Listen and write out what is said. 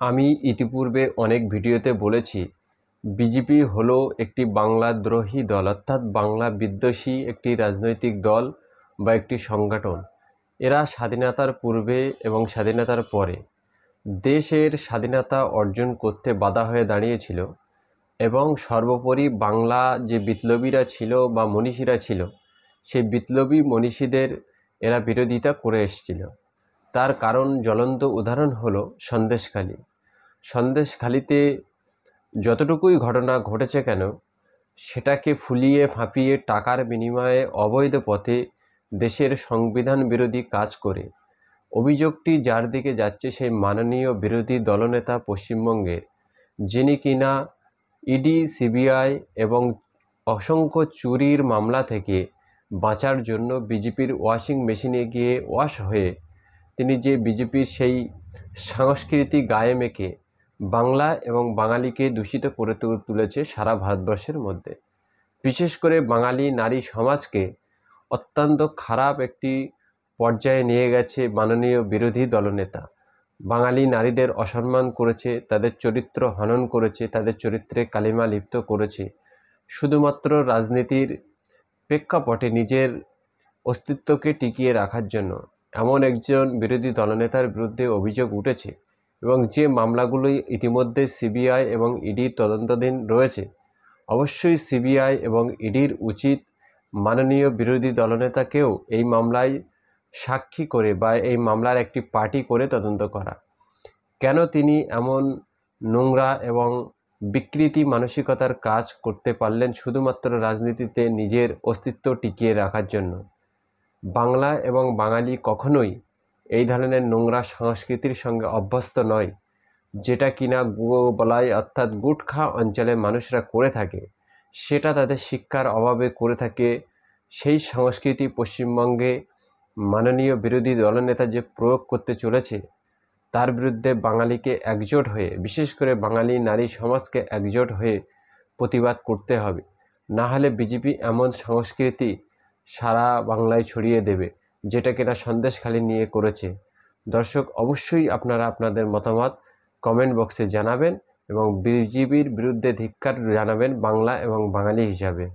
আমি ইতিপূর্বে অনেক ভিডিওতে বলেছি, বিজেপি হলো একটি বাংলাদ্রোহী দল, অর্থাৎ বাংলা বিদ্বেষী একটি রাজনৈতিক দল বা একটি সংগঠন। এরা স্বাধীনতার পূর্বে এবং স্বাধীনতার পরে দেশের স্বাধীনতা অর্জন করতে বাধা হয়ে দাঁড়িয়েছিল এবং সর্বোপরি বাংলা যে বিপ্লবীরা ছিল বা মনীষীরা ছিল, সেই বিপ্লবী মনীষীদের এরা বিরোধিতা করে এসেছিল। তার কারণ জ্বলন্ত উদাহরণ হলো সন্দেশখালী। সন্দেশখালীতে যতটুকুই ঘটনা ঘটেছে কেন, সেটাকে ফুলিয়ে ফাঁপিয়ে টাকার বিনিময়ে অবৈধ পথে দেশের সংবিধান বিরোধী কাজ করে অভিযোগটি যার দিকে যাচ্ছে সেই মাননীয় বিরোধী দলনেতা পশ্চিমবঙ্গের, যিনি কিনা ইডি, সিবিআই এবং অসংখ্য চুরির মামলা থেকে বাঁচার জন্য বিজেপির ওয়াশিং মেশিনে গিয়ে ওয়াশ হয়ে তিনি যে বিজেপির সেই সংস্কৃতি গায়ে মেখে বাংলা এবং বাঙালিকে দূষিত করে তুলেছে সারা ভারতবর্ষের মধ্যে। বিশেষ করে বাঙালি নারী সমাজকে অত্যন্ত খারাপ একটি পর্যায়ে নিয়ে গেছে মাননীয় বিরোধী দলনেতা। বাঙালি নারীদের অসম্মান করেছে, তাদের চরিত্র হনন করেছে, তাদের চরিত্রে কালিমা লিপ্ত করেছে, শুধুমাত্র রাজনীতির প্রেক্ষাপটে নিজের অস্তিত্বকে টিকিয়ে রাখার জন্য। এমন একজন বিরোধী দলনেতার বিরুদ্ধে অভিযোগ উঠেছে এবং যে মামলাগুলো ইতিমধ্যে সিবিআই এবং ইডির তদন্তাধীন রয়েছে। অবশ্যই সিবিআই এবং ইডির উচিত মাননীয় বিরোধী দলনেতাকেও এই মামলায় সাক্ষী করে বা এই মামলার একটি পার্টি করে তদন্ত করা। কেন তিনি এমন নোংরা এবং বিকৃতি মানসিকতার কাজ করতে পারলেন শুধুমাত্র রাজনীতিতে নিজের অস্তিত্ব টিকিয়ে রাখার জন্য? বাংলা এবং বাঙালি কখনোই এই ধরনের নোংরা সংস্কৃতির সঙ্গে অভ্যস্ত নয়, যেটা কিনা বলাই অর্থাৎ গুটখা অঞ্চলের মানুষরা করে থাকে, সেটা তাদের শিক্ষার অভাবে করে থাকে। সেই সংস্কৃতি পশ্চিমবঙ্গে মাননীয় বিরোধী দলনেতা যে প্রয়োগ করতে চলেছে, তার বিরুদ্ধে বাঙালিকে একজোট হয়ে, বিশেষ করে বাঙালি নারী সমাজকে একজোট হয়ে প্রতিবাদ করতে হবে। না হলে বিজেপি এমন সংস্কৃতি সারা বাংলায় ছড়িয়ে দেবে, যেটা কিনা সন্দেশখালী নিয়ে করেছে। দর্শক, অবশ্যই আপনারা আপনাদের মতামত কমেন্ট বক্সে জানাবেন এবং বিজেপির বিরুদ্ধে ধিক্কার জানাবেন বাংলা এবং বাঙালি হিসাবে।